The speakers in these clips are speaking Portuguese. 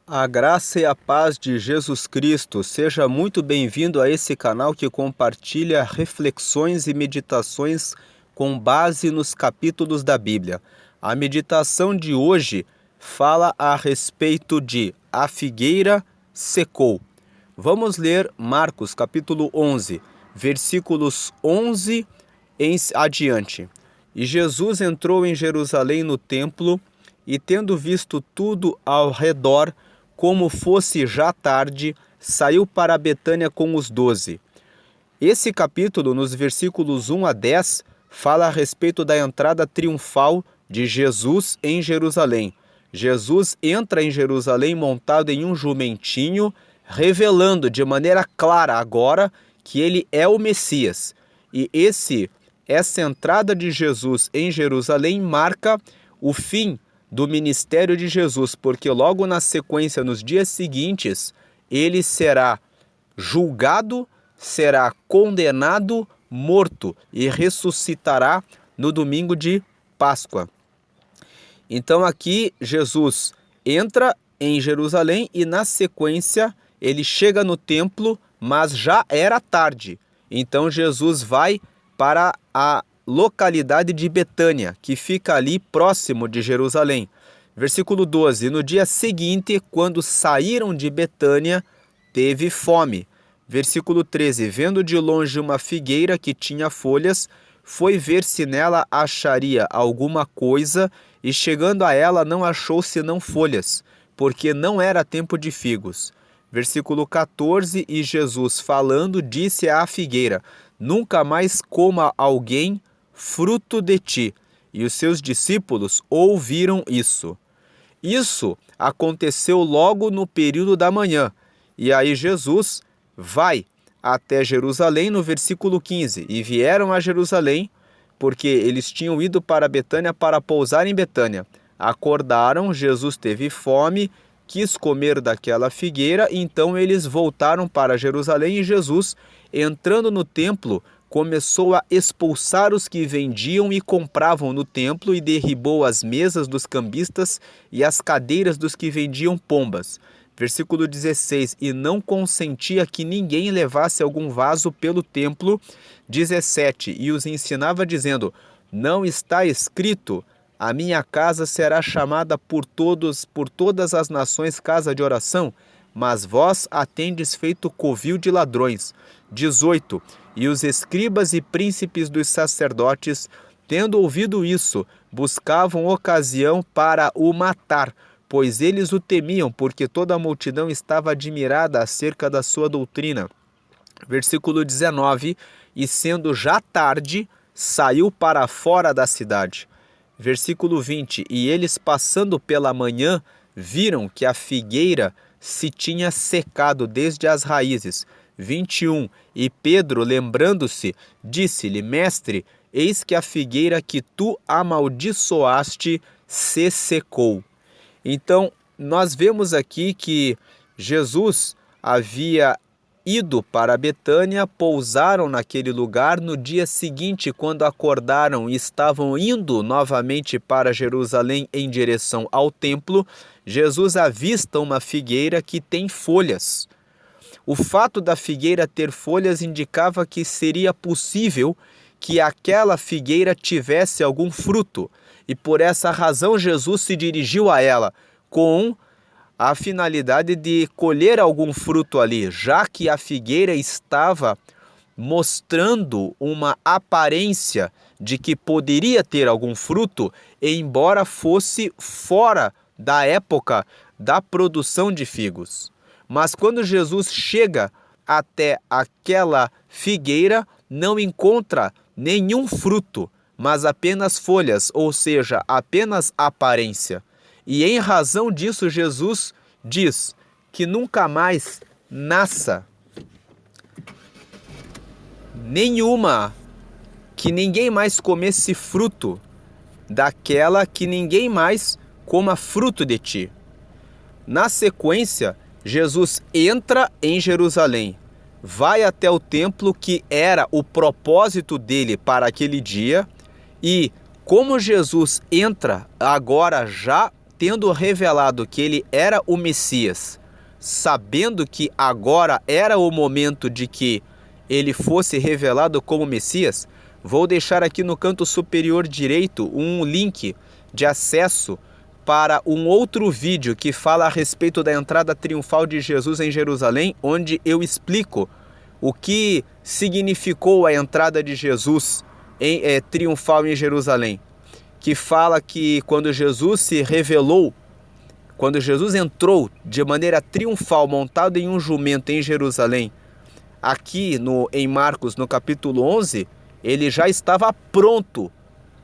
A graça e a paz de Jesus Cristo. Seja muito bem-vindo a esse canal que compartilha reflexões e meditações com base nos capítulos da Bíblia. A meditação de hoje fala a respeito de a figueira secou. Vamos ler Marcos capítulo 11, versículos 11 em adiante. E Jesus entrou em Jerusalém no templo e, tendo visto tudo ao redor, como fosse já tarde, saiu para Betânia com os 12. Esse capítulo, nos versículos 1 a 10, fala a respeito da entrada triunfal de Jesus em Jerusalém. Jesus entra em Jerusalém montado em um jumentinho, revelando de maneira clara agora que ele é o Messias. E essa entrada de Jesus em Jerusalém marca o fim do ministério de Jesus, porque logo na sequência, nos dias seguintes, ele será julgado, será condenado, morto e ressuscitará no domingo de Páscoa. Então aqui Jesus entra em Jerusalém e na sequência ele chega no templo, mas já era tarde. Então Jesus vai para a localidade de Betânia, que fica ali próximo de Jerusalém. Versículo 12. No dia seguinte, quando saíram de Betânia, teve fome. Versículo 13. Vendo de longe uma figueira que tinha folhas, foi ver se nela acharia alguma coisa, e chegando a ela não achou senão folhas, porque não era tempo de figos. Versículo 14. E Jesus, falando, disse à figueira: nunca mais coma alguém fruto de ti. E os seus discípulos ouviram isso. Isso aconteceu logo no período da manhã. E aí Jesus vai até Jerusalém no versículo 15. E vieram a Jerusalém, porque eles tinham ido para Betânia para pousar em Betânia. Acordaram, Jesus teve fome, quis comer daquela figueira, então eles voltaram para Jerusalém e Jesus, entrando no templo, começou a expulsar os que vendiam e compravam no templo e derribou as mesas dos cambistas e as cadeiras dos que vendiam pombas. Versículo 16. E não consentia que ninguém levasse algum vaso pelo templo. 17. E os ensinava dizendo: não está escrito: a minha casa será chamada por todas as nações casa de oração? Mas vós a tendes feito covil de ladrões. 18. E os escribas e príncipes dos sacerdotes, tendo ouvido isso, buscavam ocasião para o matar, pois eles o temiam, porque toda a multidão estava admirada acerca da sua doutrina. Versículo 19. E sendo já tarde, saiu para fora da cidade. Versículo 20. E eles, passando pela manhã, viram que a figueira se tinha secado desde as raízes. 21. E Pedro, lembrando-se, disse-lhe: mestre, eis que a figueira que tu amaldiçoaste se secou. Então, nós vemos aqui que Jesus havia ido para Betânia, pousaram naquele lugar. No dia seguinte, quando acordaram e estavam indo novamente para Jerusalém em direção ao templo, Jesus avista uma figueira que tem folhas. O fato da figueira ter folhas indicava que seria possível que aquela figueira tivesse algum fruto, e por essa razão Jesus se dirigiu a ela com a finalidade de colher algum fruto ali, já que a figueira estava mostrando uma aparência de que poderia ter algum fruto, embora fosse fora da época da produção de figos. Mas quando Jesus chega até aquela figueira, não encontra nenhum fruto, mas apenas folhas, ou seja, apenas aparência. E em razão disso, Jesus diz que nunca mais nasça que ninguém mais comesse fruto daquela, que ninguém mais coma fruto de ti. Na sequência, Jesus entra em Jerusalém, vai até o templo, que era o propósito dele para aquele dia, e como Jesus entra agora já tendo revelado que ele era o Messias, sabendo que agora era o momento de que ele fosse revelado como Messias, vou deixar aqui no canto superior direito um link de acesso para um outro vídeo que fala a respeito da entrada triunfal de Jesus em Jerusalém, onde eu explico o que significou a entrada de Jesus triunfal em Jerusalém, que fala que quando Jesus se revelou, quando Jesus entrou de maneira triunfal montado em um jumento em Jerusalém, aqui em Marcos, no capítulo 11, ele já estava pronto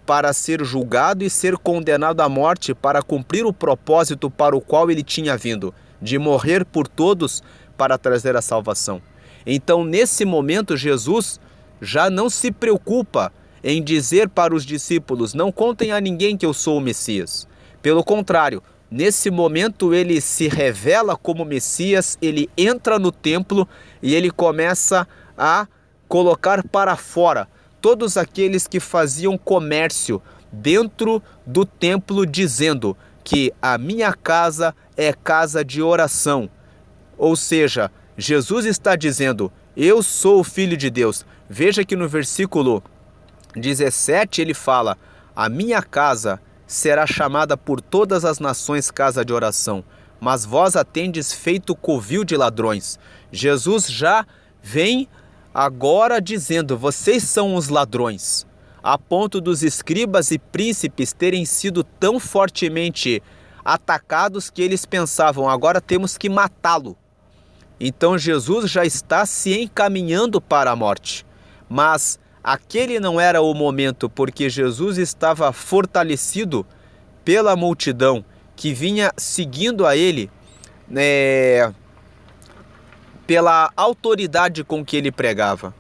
para ser julgado e ser condenado à morte para cumprir o propósito para o qual ele tinha vindo, de morrer por todos para trazer a salvação. Então, nesse momento, Jesus já não se preocupa em dizer para os discípulos: não contem a ninguém que eu sou o Messias. Pelo contrário, nesse momento ele se revela como Messias, ele entra no templo e ele começa a colocar para fora todos aqueles que faziam comércio dentro do templo, dizendo que a minha casa é casa de oração. Ou seja, Jesus está dizendo: eu sou o Filho de Deus. Veja que no versículo 17 ele fala: a minha casa será chamada por todas as nações casa de oração, mas vós a tendes feito covil de ladrões. Jesus já vem agora dizendo: vocês são os ladrões, a ponto dos escribas e príncipes terem sido tão fortemente atacados que eles pensavam: agora temos que matá-lo. Então Jesus já está se encaminhando para a morte, mas aquele não era o momento, porque Jesus estava fortalecido pela multidão que vinha seguindo a ele, pela autoridade com que ele pregava.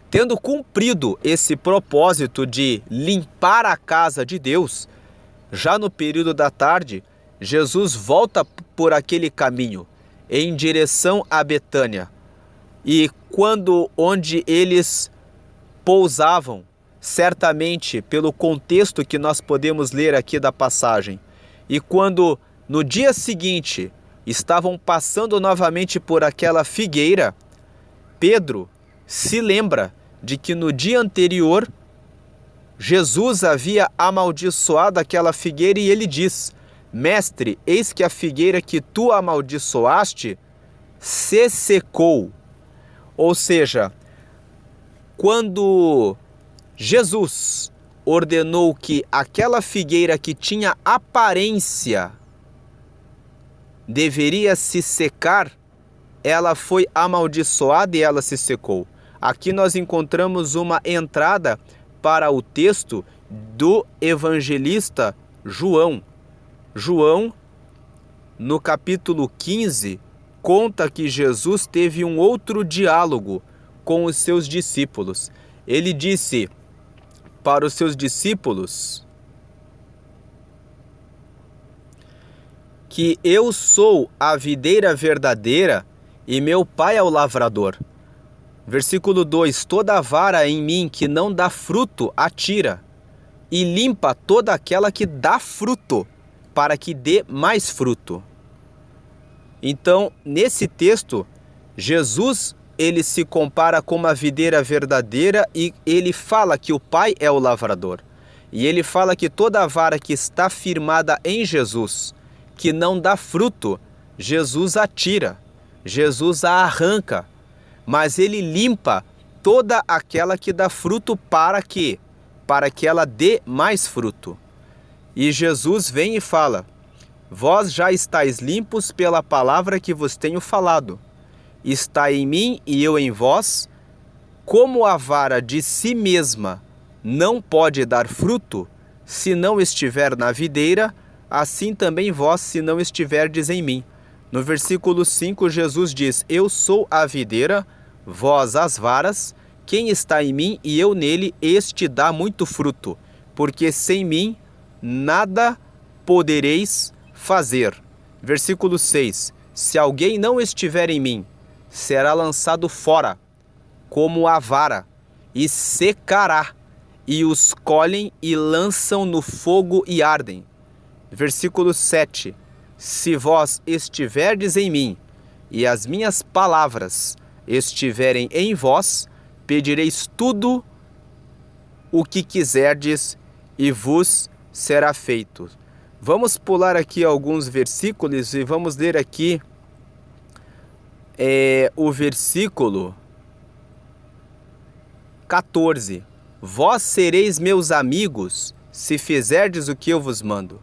Tendo cumprido esse propósito de limpar a casa de Deus, já no período da tarde, Jesus volta por aquele caminho em direção a Betânia. E onde eles pousavam, certamente pelo contexto que nós podemos ler aqui da passagem, e quando no dia seguinte estavam passando novamente por aquela figueira, Pedro se lembra de que no dia anterior Jesus havia amaldiçoado aquela figueira e ele diz: mestre, eis que a figueira que tu amaldiçoaste se secou. Ou seja, quando Jesus ordenou que aquela figueira que tinha aparência deveria se secar, ela foi amaldiçoada e ela se secou. Aqui nós encontramos uma entrada para o texto do evangelista João. João, no capítulo 15, conta que Jesus teve um outro diálogo com os seus discípulos. Ele disse para os seus discípulos que eu sou a videira verdadeira e meu pai é o lavrador. Versículo 2: toda vara em mim que não dá fruto atira, e limpa toda aquela que dá fruto, para que dê mais fruto. Então, nesse texto, Jesus ele se compara com uma videira verdadeira e ele fala que o Pai é o lavrador. E ele fala que toda vara que está firmada em Jesus, que não dá fruto, Jesus a tira, Jesus a arranca, mas ele limpa toda aquela que dá fruto para quê? Para que ela dê mais fruto. E Jesus vem e fala: vós já estáis limpos pela palavra que vos tenho falado. Está em mim e eu em vós. Como a vara de si mesma não pode dar fruto, se não estiver na videira, assim também vós, se não estiverdes em mim. No versículo 5, Jesus diz: eu sou a videira, vós as varas. Quem está em mim e eu nele, este dá muito fruto, porque sem mim nada podereis fazer. Versículo 6: se alguém não estiver em mim, será lançado fora como a vara e secará, e os colhem e lançam no fogo e ardem. Versículo 7. Se vós estiverdes em mim, e as minhas palavras estiverem em vós, pedireis tudo o que quiserdes e vos será feito. Vamos pular aqui alguns versículos e vamos ler aqui o versículo 14. Vós sereis meus amigos se fizerdes o que eu vos mando.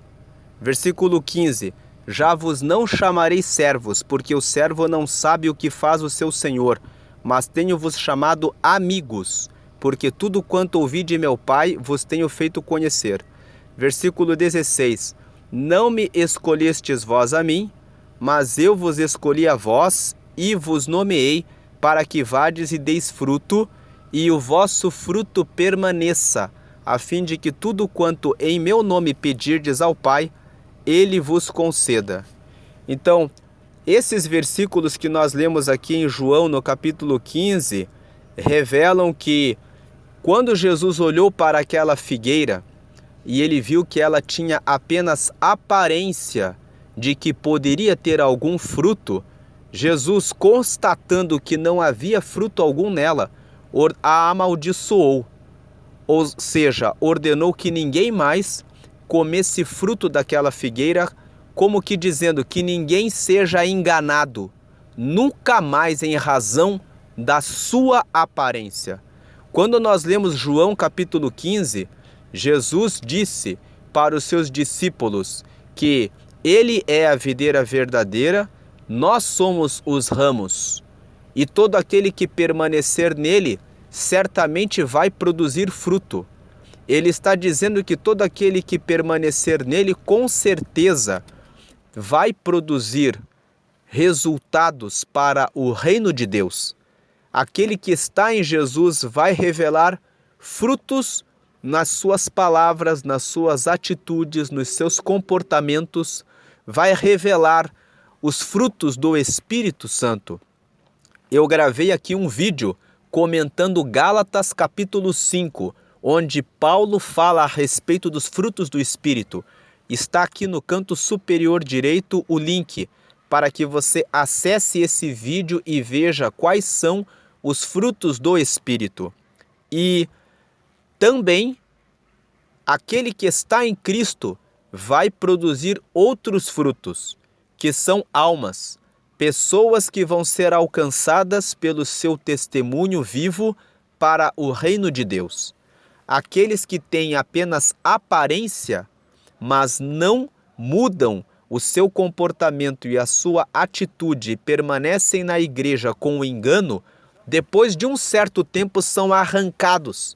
Versículo 15. Já vos não chamarei servos, porque o servo não sabe o que faz o seu senhor, mas tenho-vos chamado amigos, porque tudo quanto ouvi de meu Pai vos tenho feito conhecer. Versículo 16. Não me escolhestes vós a mim, mas eu vos escolhi a vós e vos nomeei para que vades e deis fruto, e o vosso fruto permaneça, a fim de que tudo quanto em meu nome pedirdes ao Pai, Ele vos conceda. Então, esses versículos que nós lemos aqui em João, no capítulo 15, revelam que quando Jesus olhou para aquela figueira e ele viu que ela tinha apenas aparência de que poderia ter algum fruto, Jesus, constatando que não havia fruto algum nela, a amaldiçoou. Ou seja, ordenou que ninguém mais comesse fruto daquela figueira, como que dizendo que ninguém seja enganado, nunca mais em razão da sua aparência. Quando nós lemos João capítulo 15, Jesus disse para os seus discípulos que Ele é a videira verdadeira, nós somos os ramos, e todo aquele que permanecer nele certamente vai produzir fruto. Ele está dizendo que todo aquele que permanecer nele, com certeza, vai produzir resultados para o reino de Deus. Aquele que está em Jesus vai revelar frutos nas suas palavras, nas suas atitudes, nos seus comportamentos, vai revelar os frutos do Espírito Santo. Eu gravei aqui um vídeo comentando Gálatas capítulo 5, onde Paulo fala a respeito dos frutos do Espírito. Está aqui no canto superior direito o link para que você acesse esse vídeo e veja quais são os frutos do Espírito. E também aquele que está em Cristo vai produzir outros frutos, que são almas, pessoas que vão ser alcançadas pelo seu testemunho vivo para o reino de Deus. Aqueles que têm apenas aparência, mas não mudam o seu comportamento e a sua atitude e permanecem na igreja com o engano, depois de um certo tempo são arrancados,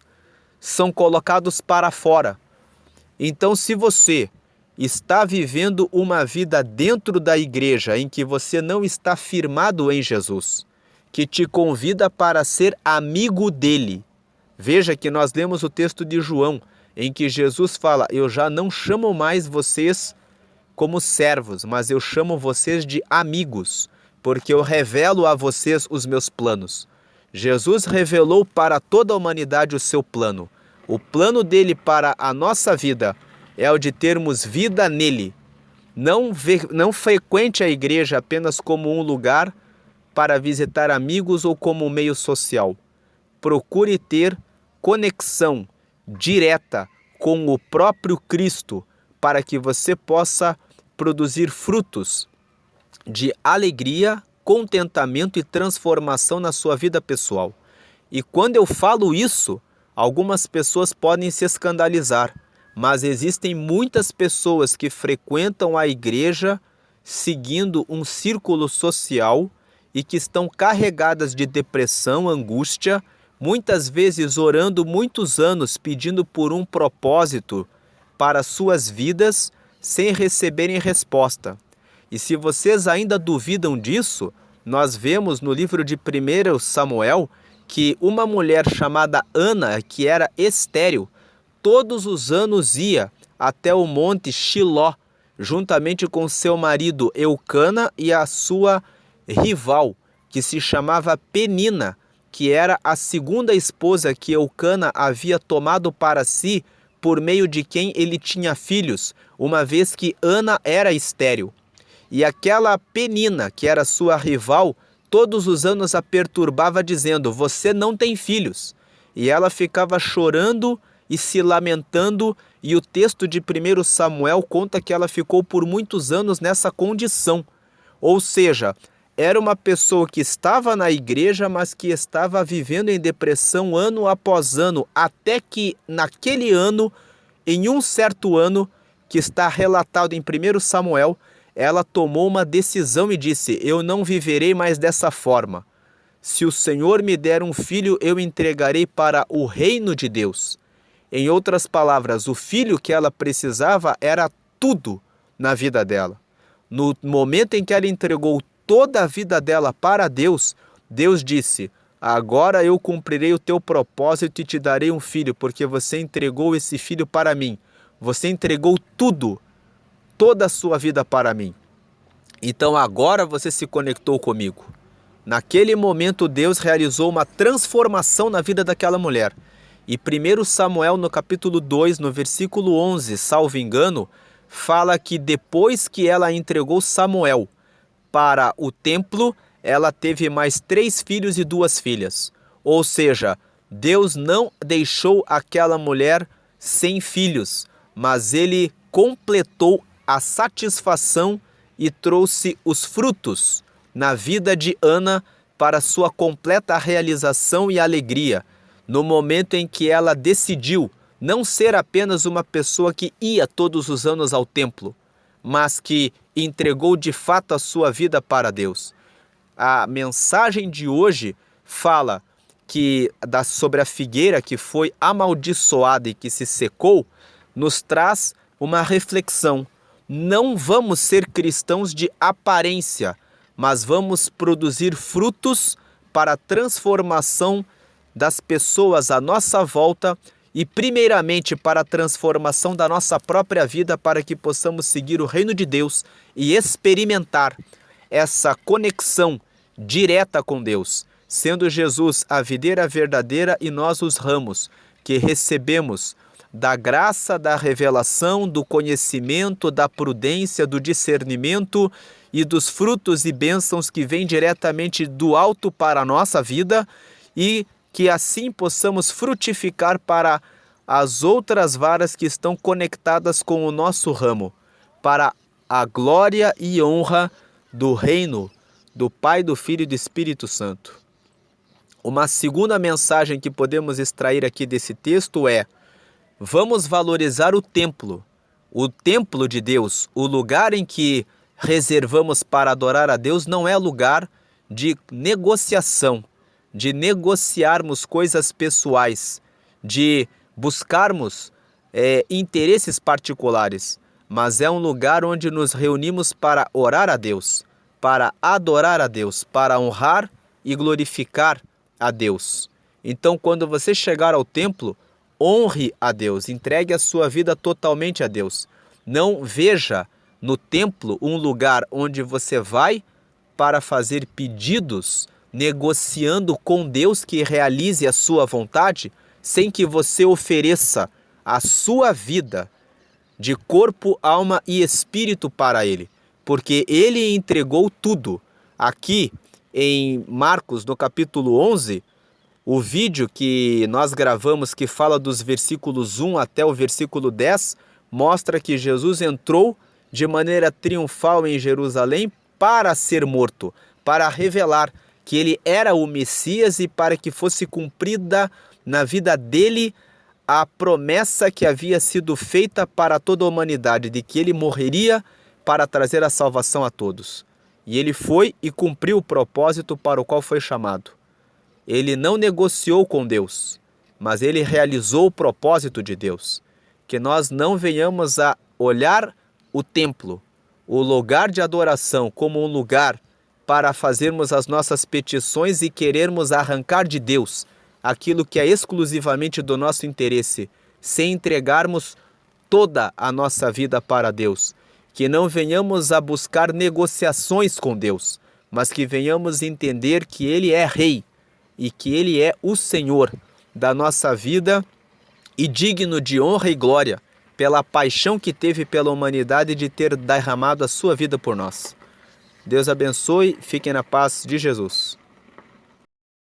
são colocados para fora. Então, se você está vivendo uma vida dentro da igreja em que você não está firmado em Jesus, que te convida para ser amigo dele. Veja que nós lemos o texto de João, em que Jesus fala: eu já não chamo mais vocês como servos, mas eu chamo vocês de amigos, porque eu revelo a vocês os meus planos. Jesus revelou para toda a humanidade o seu plano. O plano dele para a nossa vida é o de termos vida nele. Não frequente a igreja apenas como um lugar para visitar amigos ou como um meio social. Procure ter conexão direta com o próprio Cristo para que você possa produzir frutos de alegria, contentamento e transformação na sua vida pessoal. E quando eu falo isso, algumas pessoas podem se escandalizar, mas existem muitas pessoas que frequentam a igreja seguindo um círculo social e que estão carregadas de depressão, angústia, muitas vezes orando muitos anos pedindo por um propósito para suas vidas sem receberem resposta. E se vocês ainda duvidam disso, nós vemos no livro de 1 Samuel que uma mulher chamada Ana, que era estéril, todos os anos ia até o monte Shiló, juntamente com seu marido Eucana e a sua rival, que se chamava Penina, que era a segunda esposa que Eucana havia tomado para si, por meio de quem ele tinha filhos, uma vez que Ana era estéril. E aquela Penina, que era sua rival, todos os anos a perturbava dizendo: você não tem filhos. E ela ficava chorando e se lamentando, e o texto de 1 Samuel conta que ela ficou por muitos anos nessa condição. Ou seja, era uma pessoa que estava na igreja, mas que estava vivendo em depressão ano após ano, até que naquele ano, em um certo ano, que está relatado em 1 Samuel, ela tomou uma decisão e disse: eu não viverei mais dessa forma. Se o Senhor me der um filho, eu entregarei para o reino de Deus. Em outras palavras, o filho que ela precisava era tudo na vida dela. No momento em que ela entregou toda a vida dela para Deus, Deus disse: agora eu cumprirei o teu propósito e te darei um filho, porque você entregou esse filho para mim. Você entregou tudo, toda a sua vida para mim. Então agora você se conectou comigo. Naquele momento Deus realizou uma transformação na vida daquela mulher. E 1 Samuel no capítulo 2, no versículo 11, salvo engano, fala que depois que ela entregou Samuel para o templo, ela teve mais 3 filhos e 2 filhas. Ou seja, Deus não deixou aquela mulher sem filhos, mas ele completou a satisfação e trouxe os frutos na vida de Ana para sua completa realização e alegria, no momento em que ela decidiu não ser apenas uma pessoa que ia todos os anos ao templo, mas que entregou de fato a sua vida para Deus. A mensagem de hoje fala sobre a figueira que foi amaldiçoada e que se secou, nos traz uma reflexão. Não vamos ser cristãos de aparência, mas vamos produzir frutos para a transformação das pessoas à nossa volta e primeiramente para a transformação da nossa própria vida, para que possamos seguir o reino de Deus e experimentar essa conexão direta com Deus, sendo Jesus a videira verdadeira e nós os ramos que recebemos da graça, da revelação, do conhecimento, da prudência, do discernimento e dos frutos e bênçãos que vêm diretamente do alto para a nossa vida, e que assim possamos frutificar para as outras varas que estão conectadas com o nosso ramo, para a glória e honra do reino do Pai, do Filho e do Espírito Santo. Uma segunda mensagem que podemos extrair aqui desse texto é: vamos valorizar o templo de Deus. O lugar em que reservamos para adorar a Deus não é lugar de negociação, de negociarmos coisas pessoais, de buscarmos interesses particulares, mas é um lugar onde nos reunimos para orar a Deus, para adorar a Deus, para honrar e glorificar a Deus. Então, quando você chegar ao templo, honre a Deus, entregue a sua vida totalmente a Deus. Não veja no templo um lugar onde você vai para fazer pedidos, negociando com Deus que realize a sua vontade, sem que você ofereça a sua vida de corpo, alma e espírito para Ele, porque Ele entregou tudo. Aqui em Marcos, no capítulo 11, o vídeo que nós gravamos, que fala dos versículos 1 até o versículo 10, mostra que Jesus entrou de maneira triunfal em Jerusalém para ser morto, para revelar que ele era o Messias e para que fosse cumprida na vida dele a promessa que havia sido feita para toda a humanidade, de que ele morreria para trazer a salvação a todos. E ele foi e cumpriu o propósito para o qual foi chamado. Ele não negociou com Deus, mas ele realizou o propósito de Deus. Que nós não venhamos a olhar o templo, o lugar de adoração, como um lugar para fazermos as nossas petições e querermos arrancar de Deus aquilo que é exclusivamente do nosso interesse, sem entregarmos toda a nossa vida para Deus. Que não venhamos a buscar negociações com Deus, mas que venhamos entender que Ele é Rei e que Ele é o Senhor da nossa vida e digno de honra e glória, pela paixão que teve pela humanidade de ter derramado a sua vida por nós. Deus abençoe, fiquem na paz de Jesus.